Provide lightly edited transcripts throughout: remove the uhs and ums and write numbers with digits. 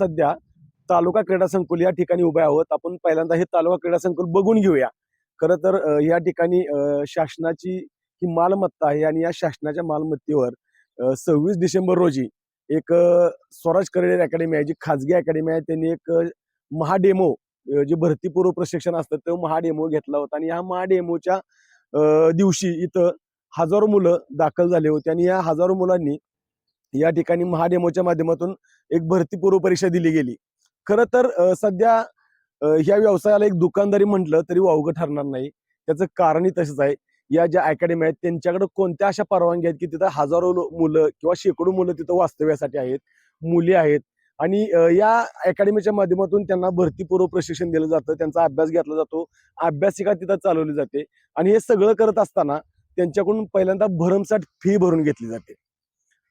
सध्या तालुका क्रीडा संकुल या ठिकाणी उभे आहोत. आपण पहिल्यांदा हे तालुका क्रीडा संकुल बघून घेऊया. खरं तर या ठिकाणी शासनाची ही मालमत्ता आहे आणि या शासनाच्या मालमत्तेवर 26 डिसेंबर रोजी एक स्वराज करिअर अकॅडमी आहे, जी खाजगी अकॅडमी आहे. त्यांनी एक महाडेमो जे भरतीपूर्व प्रशिक्षण असतं तो महाडेमो घेतला होता आणि या महाडेमोच्या दिवशी इथं हजारो मुलं दाखल झाले होते आणि या हजारो मुलांनी या ठिकाणी महाडेमोच्या माध्यमातून एक भरतीपूर्व परीक्षा दिली गेली. खरं तर सध्या ह्या व्यवसायाला एक दुकानदारी म्हटलं तरी वावगं ठरणार नाही. त्याचं कारणही तसंच आहे. या ज्या अकॅडमी आहेत त्यांच्याकडे कोणत्या अशा परवानगी आहेत की तिथं हजारो मुलं किंवा शेकडो मुलं तिथं वास्तव्यासाठी आहेत, मुली आहेत आणि या अकॅडमीच्या माध्यमातून त्यांना भरतीपूर्व प्रशिक्षण दिलं जातं, त्यांचा अभ्यास घेतला जातो, अभ्यासिका तिथं चालवली जाते आणि हे सगळं करत असताना त्यांच्याकडून पहिल्यांदा भरमसाठ फी भरून घेतली जाते.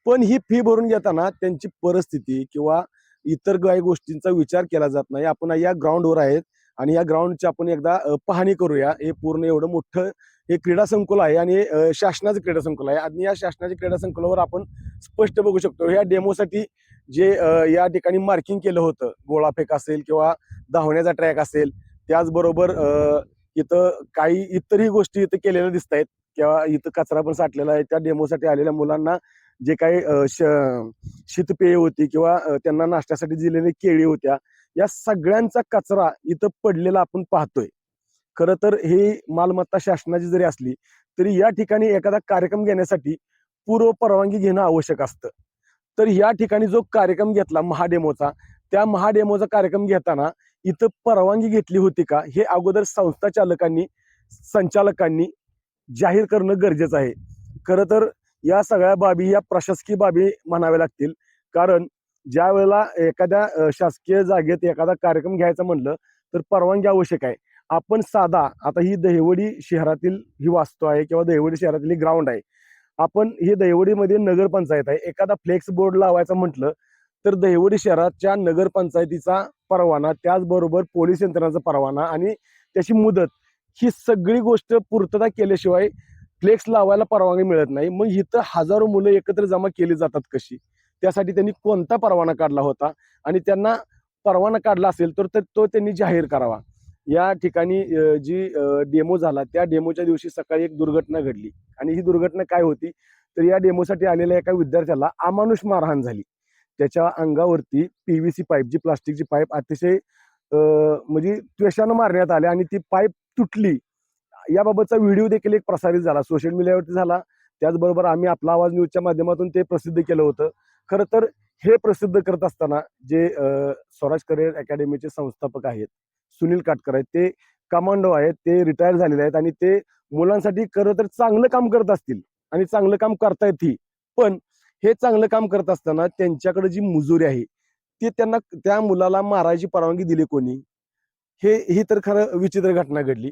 पण ही फी भरून घेताना त्यांची परिस्थिती किंवा इतर काही गोष्टींचा विचार केला जात नाही. आपण या ग्राउंडवर आहेत आणि या ग्राउंडची आपण एकदा पाहणी करूया. हे पूर्ण एवढं मोठं हे क्रीडा संकुल आहे आणि शासनाचं क्रीडा संकुल आहे आणि या शासनाच्या क्रीडा संकुलावर आपण स्पष्ट बघू शकतो. या डेमोसाठी जे या ठिकाणी मार्किंग केलं होतं, गोळाफेक असेल किंवा धावण्याचा ट्रॅक असेल, त्याचबरोबर इथं काही इतरही गोष्टी इथं केलेल्या दिसत आहेत किंवा इथं कचरा पण साठलेला आहे. त्या डेमोसाठी आलेल्या मुलांना जे काही शीतपेय होती किंवा त्यांना नाश्त्यासाठी दिलेली केळी होत्या, या सगळ्यांचा कचरा इथं पडलेला आपण पाहतोय. खरं तर ही मालमत्ता शासनाची जरी असली तरी या ठिकाणी एखादा कार्यक्रम घेण्यासाठी पूर्व परवानगी घेणं आवश्यक असतं. तर या ठिकाणी जो कार्यक्रम घेतला महाडेमोचा, त्या महाडेमोचा कार्यक्रम घेताना इथं परवानगी घेतली होती का हे अगोदर संस्था चालकांनी, संचालकांनी जाहीर करणं गरजेचं आहे. खरं तर या सगळ्या बाबी या प्रशासकीय बाबी म्हणाव्या लागतील. कारण ज्या वेळेला एखाद्या शासकीय जागेत एखादा कार्यक्रम घ्यायचा म्हणलं तर परवानगी आवश्यक आहे. आपण साधा आता ही दहिवडी शहरातील ही वास्तू आहे किंवा दहिवडी शहरातील ग्राउंड आहे. आपण ही दहिवडीमध्ये नगरपंचायत आहे. एखादा फ्लेक्स बोर्ड लावायचं म्हटलं तर दहिवडी शहराच्या नगरपंचायतीचा परवाना, त्याचबरोबर पोलीस यंत्रणाचा परवाना आणि त्याची मुदत, ही सगळी गोष्ट पूर्तता केल्याशिवाय फ्लेक्स लावायला परवानगी मिळत नाही. मग इथं हजारो मुलं एकत्र जमा केली जातात कशी? त्यासाठी त्यांनी कोणता परवाना काढला होता आणि त्यांना परवाना काढला असेल तर तो त्यांनी जाहीर करावा. या ठिकाणी जी डेमो झाला त्या डेमोच्या दिवशी सकाळी एक दुर्घटना घडली आणि ही दुर्घटना काय होती तर या डेमोसाठी आलेल्या एका विद्यार्थ्याला अमानुष मारहाण झाली. त्याच्या अंगावरती पीव्हीसी पाईप, जी प्लास्टिकची पाईप अतिशय म्हणजे त्वेषानं मारण्यात आले आणि ती पाईप तुटली. याबाबतचा व्हिडिओ देखील एक प्रसारित झाला, सोशल मीडियावरती झाला. त्याचबरोबर आम्ही आपला आवाज न्यूजच्या माध्यमातून ते प्रसिद्ध केलं होतं. खरं तर हे प्रसिद्ध करत असताना जे स्वराज करिअर अकॅडमीचे संस्थापक आहेत, सुनील काटकर आहेत, ते कमांडो आहेत, ते रिटायर झालेले आहेत आणि ते मुलांसाठी खरं तर चांगलं काम करत असतील आणि चांगलं काम करतायत ही. पण हे चांगलं काम करत असताना त्यांच्याकडे जी मुजुरी आहे ती त्यांना त्या मुलाला मारायची परवानगी दिली कोणी? ही तर खरं विचित्र घटना घडली.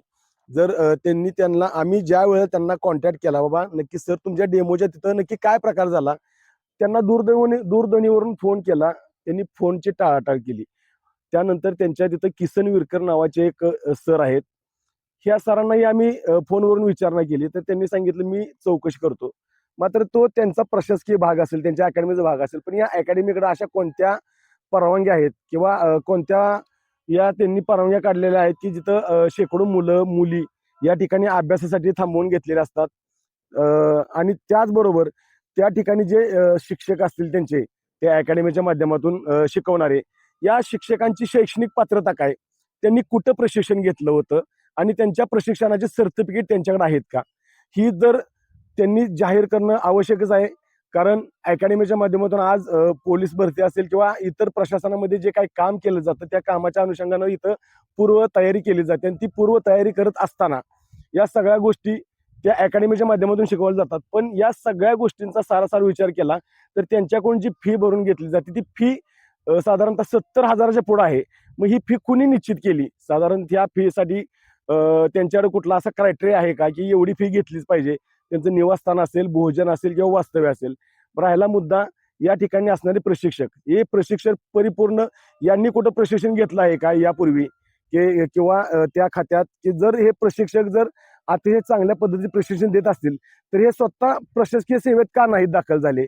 जर त्यांना आम्ही ज्या वेळेला त्यांना कॉन्टॅक्ट केला, बाबा नक्की सर तुमच्या डेमोच्या तिथं नक्की काय प्रकार झाला, त्यांना दूरध्वनीवरून फोन केला. त्यांनी फोनची टाळाटाळ केली. त्यानंतर त्यांच्या तिथं किसन विरकर नावाचे एक सर आहेत. ह्या सरांनाही आम्ही फोनवरून विचारणा केली तर त्यांनी सांगितलं मी चौकशी करतो. मात्र तो त्यांचा प्रशासकीय भाग असेल, त्यांच्या अकॅडमीचा भाग असेल, पण या अकॅडमीकडे अशा कोणत्या परवानग्या आहेत किंवा कोणत्या या त्यांनी परवानग्या काढलेल्या आहेत की जिथं शेकडो मुलं मुली या ठिकाणी अभ्यासासाठी थांबवून घेतलेले असतात. आणि त्याचबरोबर त्या ठिकाणी जे शिक्षक असतील त्यांचे त्या अकॅडमीच्या माध्यमातून शिकवणारे, या शिक्षकांची शैक्षणिक पात्रता काय, त्यांनी कुठं प्रशिक्षण घेतलं होतं आणि त्यांच्या प्रशिक्षणाचे सर्टिफिकेट त्यांच्याकडे आहेत का, ही जर त्यांनी जाहीर करणं आवश्यकच आहे. कारण अकॅडमीच्या माध्यमातून आज पोलीस भरती असेल किंवा इतर प्रशासनामध्ये जे काही काम केलं जातं त्या कामाच्या अनुषंगानं इथं पूर्व तयारी केली जाते आणि ती पूर्व तयारी करत असताना या सगळ्या गोष्टी त्या अकॅडमीच्या माध्यमातून शिकवल्या जातात. पण या सगळ्या गोष्टींचा सारासार विचार केला तर त्यांच्याकडून जी फी भरून घेतली जाते ती फी साधारणतः 70,000च्या पुढे आहे. मग ही फी कुणी निश्चित केली? साधारण त्या फीसाठी त्यांच्याकडे कुठला असा क्रायटेरिया आहे का की एवढी फी घेतलीच पाहिजे? त्यांचं निवासस्थान असेल, भोजन असेल किंवा वास्तव्य असेल. राहिला मुद्दा या ठिकाणी असणारे प्रशिक्षक, हे प्रशिक्षक परिपूर्ण यांनी कुठं प्रशिक्षण घेतलं आहे का यापूर्वी किंवा त्या खात्यात, की जर हे प्रशिक्षक जर अतिशय चांगल्या पद्धतीने प्रशिक्षण देत असतील तर हे स्वतः प्रशासकीय सेवेत का नाहीत दाखल झाले?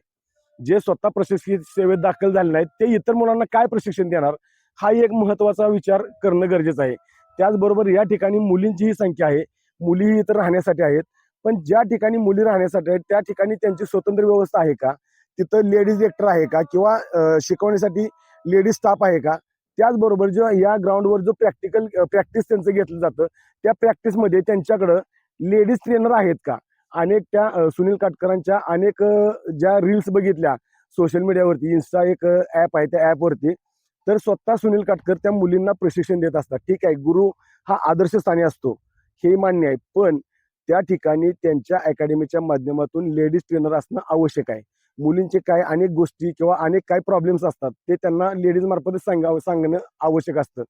जे स्वतः प्रशासकीय सेवेत दाखल झाले नाहीत ते इतर मुलांना काय प्रशिक्षण देणार, हा एक महत्वाचा विचार करणं गरजेचं आहे. त्याचबरोबर या ठिकाणी मुलींचीही संख्या आहे, मुलीही इथं राहण्यासाठी आहेत, पण ज्या ठिकाणी मुली राहण्यासाठी आहेत त्या ठिकाणी त्यांची स्वतंत्र व्यवस्था आहे का, तिथं लेडीज लेक्चर आहे का, किंवा शिकवण्यासाठी लेडीज स्टाफ आहे का. त्याचबरोबर जो या ग्राउंडवर जो प्रॅक्टिस त्यांचं घेतलं जातं त्या प्रॅक्टिसमध्ये त्यांच्याकडं लेडीज ट्रेनर आहेत का. अनेक त्या सुनील काटकरांच्या अनेक ज्या रील्स बघितल्या सोशल मीडियावरती, इन्स्टा एक ॲप आहे त्या ॲपवरती, तर स्वतः सुनील काटकर त्या मुलींना प्रशिक्षण देत असतात. ठीक आहे, गुरु हा आदर्शस्थानी असतो हे मान्य आहे, पण त्या ठिकाणी त्यांच्या अकॅडमीच्या माध्यमातून लेडीज ट्रेनर असणं आवश्यक आहे. मुलींचे काय अनेक गोष्टी किंवा अनेक काय प्रॉब्लेम्स असतात ते त्यांना लेडीज मार्फतच सांगणं आवश्यक असतं.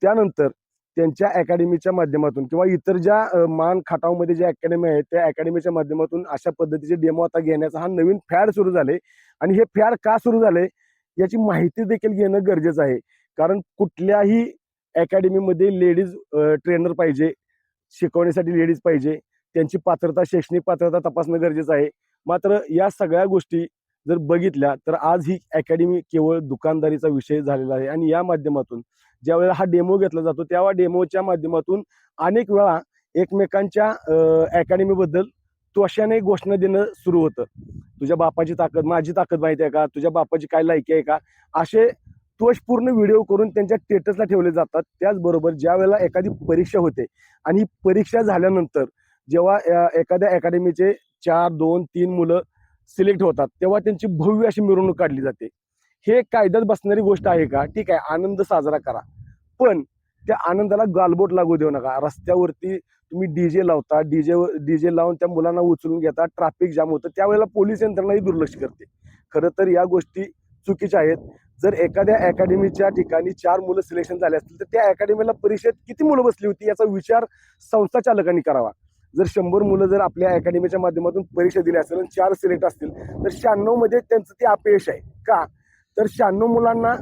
त्यानंतर त्यांच्या अकॅडमीच्या माध्यमातून किंवा इतर ज्या मान खटावमध्ये ज्या अकॅडमी आहेत त्या अकॅडमीच्या माध्यमातून अशा पद्धतीचे डेमो आता घेण्याचा हा नवीन फॅड सुरू झाले. आणि हे फॅड का सुरू झाले याची माहिती देखील घेणं गरजेचं आहे. कारण कुठल्याही अकॅडमीमध्ये लेडीज ट्रेनर पाहिजे, शिकवण्यासाठी लेडीज पाहिजे, त्यांची पात्रता शैक्षणिक पात्रता तपासणं गरजेचं आहे. मात्र या सगळ्या गोष्टी जर बघितल्या तर आज ही अकॅडमी केवळ दुकानदारीचा विषय झालेला आहे. आणि या माध्यमातून ज्या वेळेला हा डेमो घेतला जातो तेव्हा डेमोच्या माध्यमातून अनेक वेळा एकमेकांच्या अकॅडमीबद्दल त्वशाने घोषणा देणं सुरू होतं. तुझ्या बापाची ताकद माझी ताकद माहिती आहे का, तुझ्या बापाची काय लायकी आहे का, असे त्वशपूर्ण व्हिडिओ करून त्यांच्या स्टेटसला ठेवले जातात. त्याचबरोबर ज्या वेळेला एखादी परीक्षा होते आणि ही परीक्षा झाल्यानंतर जेव्हा एखाद्या अकॅडमीचे 4, 2, 3 मुलं सिलेक्ट होतात तेव्हा त्यांची भव्य अशी मिरवणूक काढली जाते. हे कायद्यात बसणारी गोष्ट आहे का. ठीक आहे, आनंद साजरा करा, पण त्या आनंदाला गालबोट लागू देऊ नका. रस्त्यावरती तुम्ही डीजे लावता, डीजे लावून त्या मुलांना उचलून घेता, ट्रॅफिक जाम होतं, त्यावेळेला पोलीस यंत्रणाही दुर्लक्ष करते. खरं तर या गोष्टी चुकीच्या आहेत. जर एखाद्या अकॅडमीच्या ठिकाणी 4 मुलं सिलेक्शन झाले असतील तर त्या अकॅडमीला परीक्षेत किती मुलं बसली होती याचा विचार संस्था चालकांनी करावा. जर 100 मुलं जर आपल्या अकॅडमीच्या माध्यमातून परीक्षा दिली असेल आणि 4 सिलेक्ट असतील तर 96 मध्ये त्यांचं ते अपयश आहे का. तर 96 मुलांना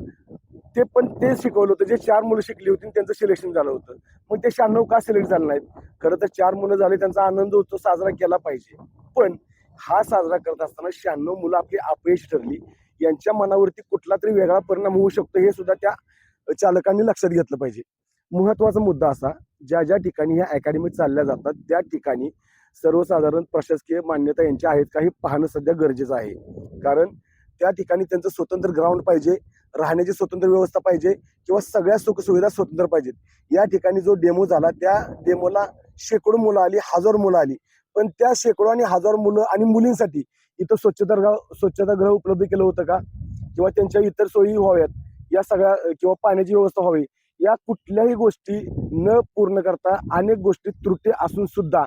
ते पण ते शिकवलं होतं जे 4 मुलं शिकली होती त्यांचं सिलेक्शन झालं होतं. मग ते 96 का सिलेक्ट झाले नाहीत. खरं तर 4 मुलं झाले त्यांचा आनंद उत्सव साजरा केला पाहिजे, पण हा साजरा करत असताना 96 मुलं आपली अपयश ठरली यांच्या मनावरती कुठला तरी वेगळा परिणाम होऊ शकतो हे सुद्धा त्या चालकांनी लक्षात घेतलं पाहिजे. महत्वाचा मुद्दा असा, ज्या ज्या ठिकाणी ह्या अकॅडमी चालल्या जातात त्या ठिकाणी सर्वसाधारण प्रशासकीय मान्यता यांच्या आहेत का हे पाहणं सध्या गरजेचं आहे. कारण त्या ठिकाणी त्यांचं स्वतंत्र ग्राउंड पाहिजे, राहण्याची स्वतंत्र व्यवस्था पाहिजे किंवा सगळ्या सुखसुविधा स्वतंत्र पाहिजेत. या ठिकाणी जो डेमो झाला त्या डेमोला शेकडो मुलं आली, हजारो मुलं आली, पण त्या शेकडो आणि हजारो मुलं आणि मुलींसाठी इथं स्वच्छतागृह उपलब्ध केलं होतं का, किंवा त्यांच्या इतर सोयी व्हाव्यात या सगळ्या, किंवा पाण्याची व्यवस्था व्हावी, या कुठल्याही गोष्टी न पूर्ण करता अनेक गोष्टी त्रुटी असून सुद्धा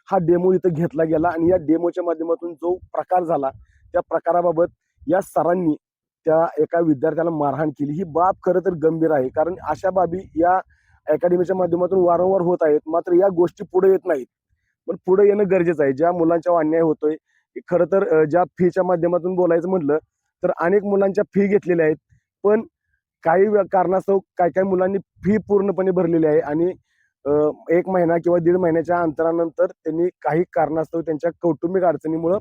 हा डेमो इथं घेतला गेला. आणि या डेमोच्या माध्यमातून जो प्रकार झाला त्या प्रकाराबाबत या सरांनी त्या एका विद्यार्थ्याला मारहाण केली, ही बाब खरं तर गंभीर आहे. कारण अशा बाबी या अकॅडमीच्या माध्यमातून वारंवार होत आहेत, मात्र या गोष्टी पुढे येत नाहीत. पण पुढे येणं गरजेचं आहे. ज्या मुलांच्या अन्याय होतोय, खरं तर ज्या फीच्या माध्यमातून बोलायचं म्हटलं तर अनेक मुलांच्या फी घेतलेल्या आहेत, पण काही कारणास्तव काही मुलांनी फी पूर्णपणे भरलेली आहे आणि 1 महिना किंवा 1.5 महिन्याच्या अंतरानंतर त्यांनी काही कारणास्तव त्यांच्या कौटुंबिक अडचणीमुळे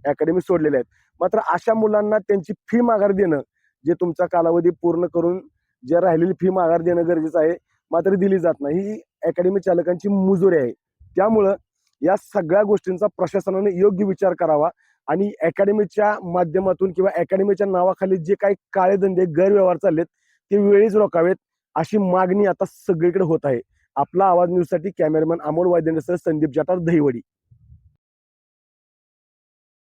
अकॅडमी सोडलेल्या आहेत. मात्र अशा मुलांना त्यांची फी माघार देणं, जे तुमचा कालावधी पूर्ण करून जे राहिलेली फी माघार देणं गरजेचं आहे, मात्र दिली जात नाही. ही अकॅडमी चालकांची मुजोरी आहे. त्यामुळं या सगळ्या गोष्टींचा प्रशासनाने योग्य विचार करावा आणि अकॅडमीच्या माध्यमातून किंवा अकॅडमीच्या नावाखाली जे काही काळे धंदे गैरव्यवहार चाललेत ते वेळीच रोखावेत, अशी मागणी आता सगळीकडे होत आहे. आपला आवाज न्यूजसाठी कॅमेरामॅन अमोल वायदेंसह संदीप जाटार, दहिवडी.